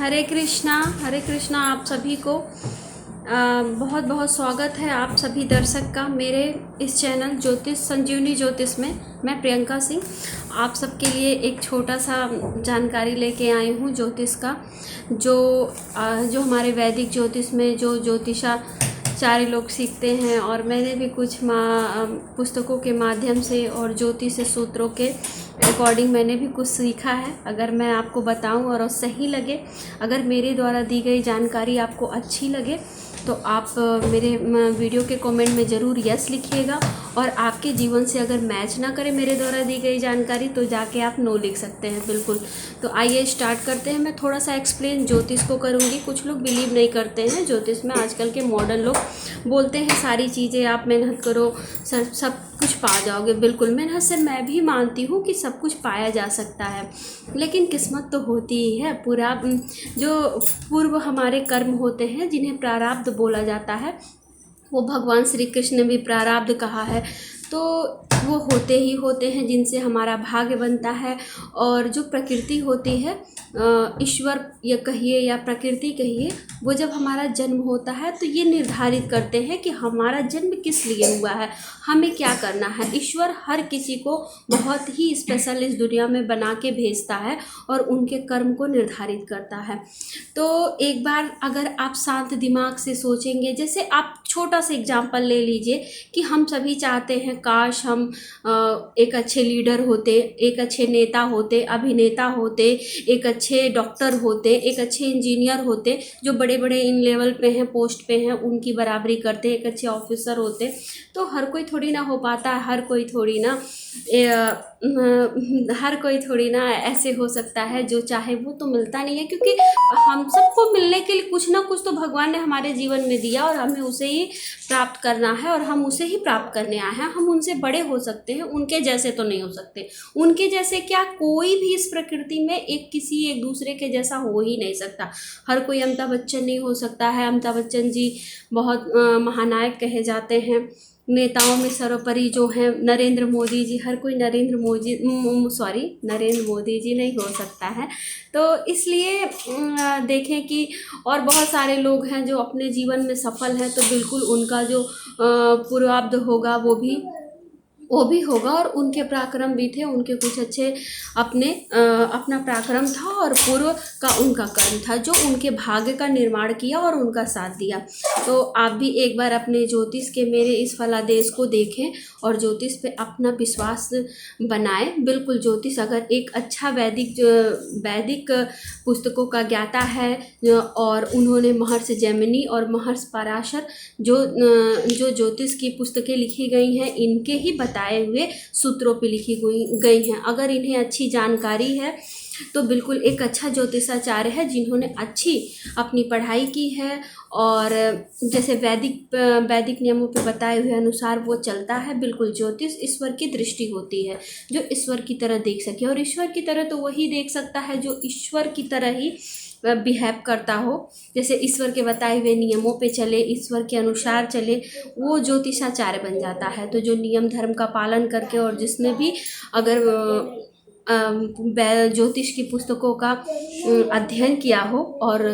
हरे कृष्णा आप सभी को बहुत बहुत स्वागत है आप सभी दर्शक का मेरे इस चैनल ज्योतिष संजीवनी ज्योतिष में। मैं प्रियंका सिंह आप सबके लिए एक छोटा सा जानकारी लेके आई हूँ ज्योतिष का, जो हमारे वैदिक ज्योतिष में जो ज्योतिषाचार्य लोग सीखते हैं, और मैंने भी कुछ पुस्तकों के माध्यम से और ज्योतिष सूत्रों के अकॉर्डिंग मैंने भी कुछ सीखा है। अगर मैं आपको बताऊं और सही लगे, अगर मेरे द्वारा दी गई जानकारी आपको अच्छी लगे तो आप मेरे वीडियो के कमेंट में ज़रूर यस लिखिएगा, और आपके जीवन से अगर मैच ना करे मेरे द्वारा दी गई जानकारी तो जाके आप नो लिख सकते हैं। बिल्कुल, तो आइए स्टार्ट करते हैं। मैं थोड़ा सा एक्सप्लेन ज्योतिष को करूँगी। कुछ लोग बिलीव नहीं करते हैं ज्योतिष में, आजकल के मॉडर्न लोग बोलते हैं सारी चीज़ें आप मेहनत करो सब कुछ पा जाओगे। बिल्कुल, मेहनत से मैं भी मानती हूँ कि सब कुछ पाया जा सकता है, लेकिन किस्मत तो होती ही है। जो पूर्व हमारे कर्म होते हैं जिन्हें प्रारब्ध बोला जाता है, वो भगवान श्री कृष्ण ने भी प्रारब्ध कहा है, तो वो होते ही होते हैं जिनसे हमारा भाग्य बनता है। और जो प्रकृति होती है, ईश्वर या कहिए या प्रकृति कहिए, वो जब हमारा जन्म होता है तो ये निर्धारित करते हैं कि हमारा जन्म किस लिए हुआ है, हमें क्या करना है। ईश्वर हर किसी को बहुत ही स्पेशल इस दुनिया में बना के भेजता है और उनके कर्म को निर्धारित करता है। तो एक बार अगर आप शांत दिमाग से सोचेंगे, जैसे आप छोटा सा एग्जाम्पल ले लीजिए कि हम सभी चाहते हैं काश हम एक अच्छे लीडर होते, एक अच्छे नेता होते, अभिनेता होते, एक अच्छे डॉक्टर होते, एक अच्छे इंजीनियर होते, जो बड़े बड़े इन लेवल पे हैं, पोस्ट पे हैं, उनकी बराबरी करते, एक अच्छे ऑफिसर होते। तो हर कोई थोड़ी ना हो पाता है, हर कोई थोड़ी ना ऐसे हो सकता है जो चाहे वो तो मिलता नहीं है, क्योंकि हम सबको मिलने के लिए कुछ ना कुछ तो भगवान ने हमारे जीवन में दिया और हमें उसे ही प्राप्त करना है, और हम उसे ही प्राप्त करने आए हैं। हम उनसे बड़े हो सकते हैं, उनके जैसे तो नहीं हो सकते। उनके जैसे क्या, कोई भी इस प्रकृति में एक दूसरे के जैसा हो ही नहीं सकता। हर कोई अमिताभ बच्चन नहीं हो सकता है। अमिताभ बच्चन जी बहुत महानायक कहे जाते हैं। नेताओं में सर्वोपरि जो हैं नरेंद्र मोदी जी, हर कोई नरेंद्र मोदी जी नहीं हो सकता है। तो इसलिए देखें कि और बहुत सारे लोग हैं जो अपने जीवन में सफल हैं, तो बिल्कुल उनका जो पूर्वाब्ध होगा वो भी होगा, और उनके पराक्रम भी थे, उनके कुछ अच्छे अपना पराक्रम था और पूर्व का उनका कर्म था जो उनके भाग्य का निर्माण किया और उनका साथ दिया। तो आप भी एक बार अपने ज्योतिष के मेरे इस फलादेश को देखें और ज्योतिष पे अपना विश्वास बनाएं। बिल्कुल, ज्योतिष अगर एक अच्छा वैदिक पुस्तकों का ज्ञाता है, और उन्होंने महर्षि जैमिनी और महर्षि पराशर जो ज्योतिष की पुस्तकें लिखी गई हैं, इनके ही बताए हुए सूत्रों पे लिखी गई हैं। अगर इन्हें अच्छी जानकारी है तो बिल्कुल एक अच्छा ज्योतिषाचार्य है जिन्होंने अच्छी अपनी पढ़ाई की है, और जैसे वैदिक नियमों पे बताए हुए अनुसार वो चलता है। बिल्कुल, ज्योतिष ईश्वर की दृष्टि होती है, जो ईश्वर की तरह देख सके, और ईश्वर की तरह तो वही देख सकता है जो ईश्वर की तरह ही बिहेव करता हो। जैसे ईश्वर के बताए हुए नियमों पे चले, ईश्वर के अनुसार चले, वो ज्योतिषाचार्य बन जाता है। तो जो नियम धर्म का पालन करके, और जिसने भी अगर ज्योतिष की पुस्तकों का अध्ययन किया हो और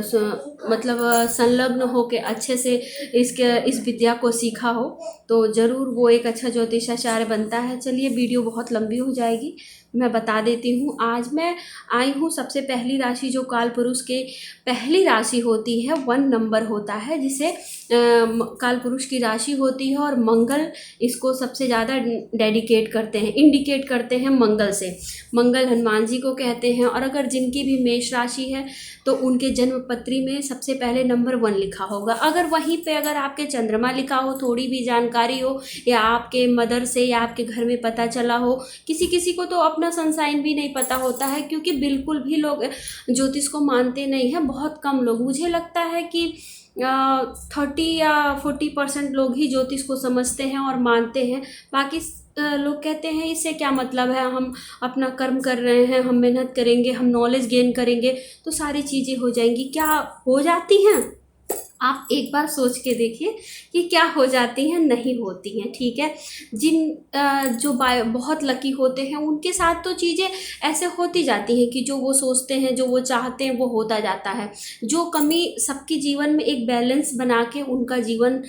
मतलब संलग्न हो के अच्छे से इस विद्या को सीखा हो, तो ज़रूर वो एक अच्छा ज्योतिषाचार्य बनता है। चलिए, वीडियो बहुत लंबी हो जाएगी, मैं बता देती हूँ। आज मैं आई हूँ, सबसे पहली राशि जो काल पुरुष के पहली राशि होती है, 1 नंबर होता है, जिसे काल पुरुष की राशि होती है, और मंगल इसको सबसे ज़्यादा इंडिकेट करते हैं मंगल से। मंगल हनुमान जी को कहते हैं। और अगर जिनकी भी मेष राशि है तो उनके जन्म पत्री में सबसे पहले नंबर 1 लिखा होगा। अगर वहीं पे अगर आपके चंद्रमा लिखा हो, थोड़ी भी जानकारी हो, या आपके मदर से या आपके घर में पता चला हो, किसी को तो अपना सन साइन भी नहीं पता होता है, क्योंकि बिल्कुल भी लोग ज्योतिष को मानते नहीं हैं। बहुत कम लोग, मुझे लगता है कि 30 या 40% लोग ही ज्योतिष को समझते हैं और मानते हैं। बाकी लोग कहते हैं इससे क्या मतलब है, हम अपना कर्म कर रहे हैं, हम मेहनत करेंगे, हम नॉलेज गेन करेंगे तो सारी चीज़ें हो जाएंगी। क्या हो जाती हैं? आप एक बार सोच के देखिए कि क्या हो जाती हैं, नहीं होती हैं, ठीक है। जो बहुत लकी होते हैं उनके साथ तो चीज़ें ऐसे होती जाती हैं कि जो वो सोचते हैं, जो वो चाहते हैं, वो होता जाता है। जो कमी सबके जीवन में एक बैलेंस बना के उनका जीवन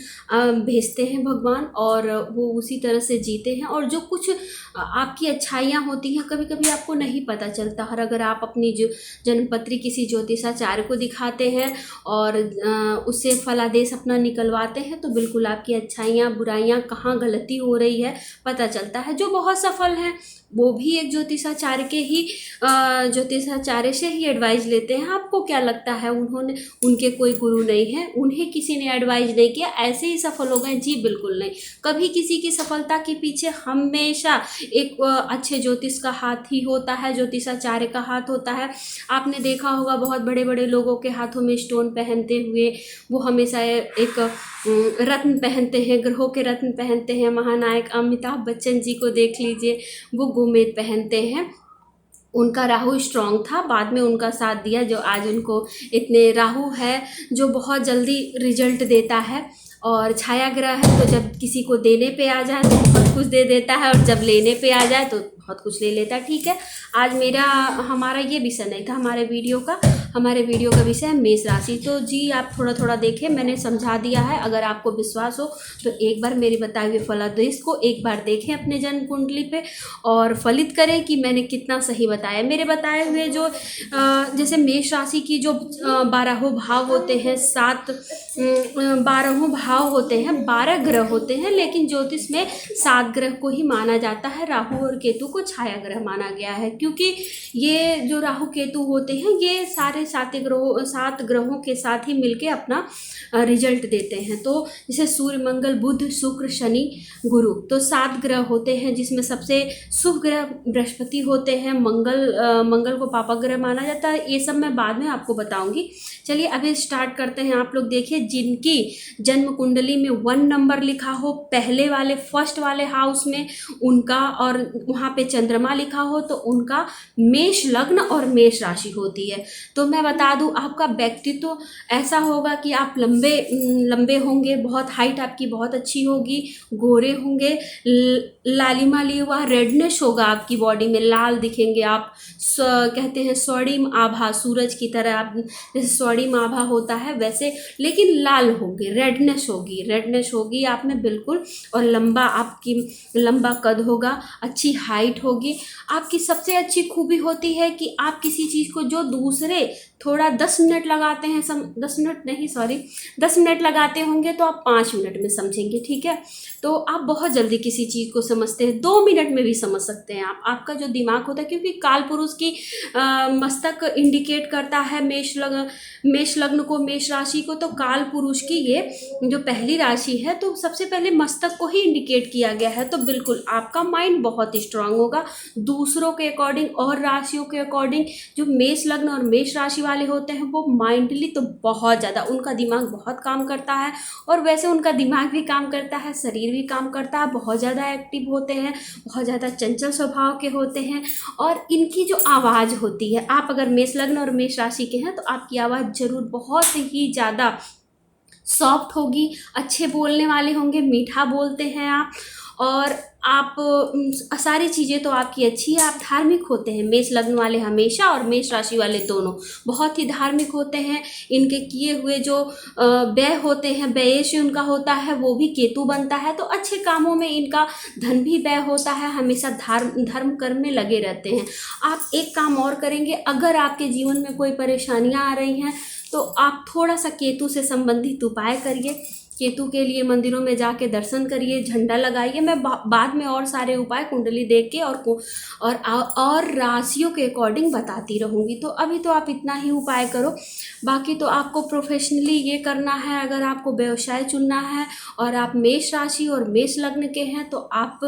भेजते हैं भगवान, और वो उसी तरह से जीते हैं। और जो कुछ आपकी अच्छाइयाँ होती हैं कभी कभी आपको नहीं पता चलता। और अगर आप अपनी जो जन्मपत्री किसी ज्योतिषाचार्य को दिखाते हैं और उससे फलादेश अपना निकलवाते हैं, तो बिल्कुल आपकी अच्छाइयाँ बुराइयाँ कहाँ गलती हो रही है पता चलता है। जो बहुत सफल हैं वो भी एक ज्योतिषाचार्य से ही एडवाइस लेते हैं। आपको क्या लगता है उनके कोई गुरु नहीं है, उन्हें किसी ने एडवाइस नहीं किया, ऐसे ही सफल हो गए? जी बिल्कुल नहीं। कभी किसी की सफलता के पीछे हमेशा एक अच्छे ज्योतिष का हाथ ही होता है, ज्योतिषाचार्य का हाथ होता है। आपने देखा होगा बहुत बड़े बड़े लोगों के हाथों में स्टोन पहनते हुए, वो हमेशा एक रत्न पहनते हैं, ग्रहों के रत्न पहनते हैं। महानायक अमिताभ बच्चन जी को देख लीजिए, वो गोमेद पहनते हैं। उनका राहु स्ट्रांग था, बाद में उनका साथ दिया, जो आज उनको इतने राहु है जो बहुत जल्दी रिजल्ट देता है। और छाया ग्रह है तो जब किसी को देने पे आ जाए तो बहुत कुछ दे देता है, और जब लेने पे आ जाए तो बहुत कुछ ले लेता है। ठीक है, आज हमारा ये विषय नहीं था हमारे वीडियो का विषय है मेष राशि। तो जी आप थोड़ा थोड़ा देखें, मैंने समझा दिया है। अगर आपको विश्वास हो तो एक बार मेरे बताए हुए फलादेश को एक बार देखें अपने जन्म कुंडली पे, और फलित करें कि मैंने कितना सही बताया। मेरे बताए हुए जो जैसे मेष राशि की जो 12 भाव होते हैं, 12 भाव होते हैं, 12 ग्रह होते हैं, लेकिन ज्योतिष में 7 ग्रह को ही माना जाता है। राहु और केतु को छाया ग्रह माना गया है, क्योंकि ये जो राहु केतु होते हैं ये सारे 7 ग्रहों के साथ ही मिलके अपना रिजल्ट देते हैं। तो जैसे सूर्य, मंगल, बुध, शुक्र, शनि, गुरु, तो 7 ग्रह होते हैं, जिसमें सबसे शुभ ग्रह बृहस्पति होते हैं। मंगल को पापा ग्रह माना जाता है। ये सब मैं बाद में आपको बताऊंगी। चलिए अभी स्टार्ट करते हैं। आप लोग देखिए, जिनकी जन्म कुंडली में 1 नंबर लिखा हो पहले वाले फर्स्ट वाले हाउस में उनका, और वहाँ पे चंद्रमा लिखा हो, तो उनका मेष लग्न और मेष राशि होती है। तो मैं बता दूं, आपका व्यक्तित्व ऐसा होगा कि आप लंबे होंगे, बहुत हाइट आपकी बहुत अच्छी होगी, गोरे होंगे, लालिमा लिए हुआ रेडनेस होगा आपकी बॉडी में, लाल दिखेंगे आप। कहते हैं स्वर्णिम आभा, सूरज की तरह आप, जैसे स्वर्णिम आभा होता है वैसे, लेकिन लाल होगी, रेडनेस होगी आप में बिल्कुल। और लंबा कद होगा, अच्छी हाइट होगी। आपकी सबसे अच्छी खूबी होती है कि आप किसी चीज़ को जो दूसरे थोड़ा 10 मिनट लगाते हैं 10 मिनट लगाते होंगे, तो आप 5 मिनट में समझेंगे। ठीक है, तो आप बहुत जल्दी किसी चीज़ को समझते हैं, 2 मिनट में भी समझ सकते हैं आप। आपका जो दिमाग होता है, क्योंकि काल पुरुष की मस्तक इंडिकेट करता है मेष लग्न को, मेष राशि को, तो काल पुरुष की ये जो पहली राशि है, तो सबसे पहले मस्तक को ही इंडिकेट किया गया है। तो बिल्कुल आपका माइंड बहुत स्ट्रांग होगा दूसरों के अकॉर्डिंग और राशियों के अकॉर्डिंग। जो मेष लग्न और मेष राशि वाले होते हैं वो माइंडली तो बहुत ज़्यादा, उनका दिमाग बहुत काम करता है, और वैसे उनका दिमाग भी काम करता है, शरीर भी काम करता है, बहुत ज़्यादा एक्टिव होते हैं, बहुत ज़्यादा चंचल स्वभाव के होते हैं। और इनकी जो आवाज़ होती है, आप अगर मेष लग्न और मेष राशि के हैं तो आपकी आवाज़ जरूर बहुत ही ज़्यादा सॉफ्ट होगी, अच्छे बोलने वाले होंगे, मीठा बोलते हैं आप, और आप सारी चीज़ें तो आपकी अच्छी है। आप धार्मिक होते हैं, मेष लग्न वाले हमेशा, और मेष राशि वाले दोनों बहुत ही धार्मिक होते हैं। इनके किए हुए जो व्यय होते हैं, व्यय से उनका होता है, वो भी केतु बनता है। तो अच्छे कामों में इनका धन भी व्यय होता है, हमेशा धर्म कर्म में लगे रहते हैं। आप एक काम और करेंगे, अगर आपके जीवन में कोई परेशानियां आ रही हैं तो आप थोड़ा सा केतु से संबंधित उपाय करिए। केतु के लिए मंदिरों में जाके दर्शन करिए, झंडा लगाइए। मैं बाद में और सारे उपाय कुंडली देख के और राशियों के अकॉर्डिंग बताती रहूँगी। तो अभी तो आप इतना ही उपाय करो, बाकी तो आपको प्रोफेशनली ये करना है। अगर आपको व्यवसाय चुनना है और आप मेष राशि और मेष लग्न के हैं, तो आप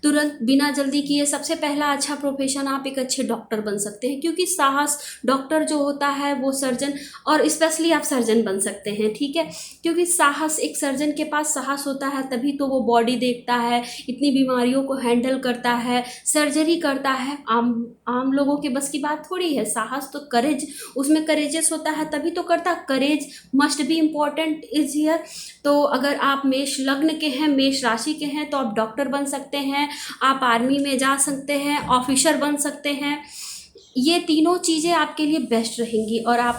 तुरंत बिना जल्दी किए सबसे पहला अच्छा प्रोफेशन, आप एक अच्छे डॉक्टर बन सकते हैं, क्योंकि साहस डॉक्टर जो होता है वो सर्जन, और स्पेशली आप सर्जन बन सकते हैं। ठीक है, क्योंकि साहस एक सर्जन के पास साहस होता है तभी तो वो बॉडी देखता है, इतनी बीमारियों को हैंडल करता है, सर्जरी करता है। आम आम लोगों के बस की बात थोड़ी है। साहस तो करेज, उसमें करेजेस होता है तभी तो करता। Courage must be important is here. तो अगर आप मेष लग्न के हैं, मेष राशि के हैं, तो आप डॉक्टर बन सकते हैं, आप आर्मी में जा सकते हैं, ऑफिसर बन सकते हैं। ये तीनों चीज़ें आपके लिए बेस्ट रहेंगी और आप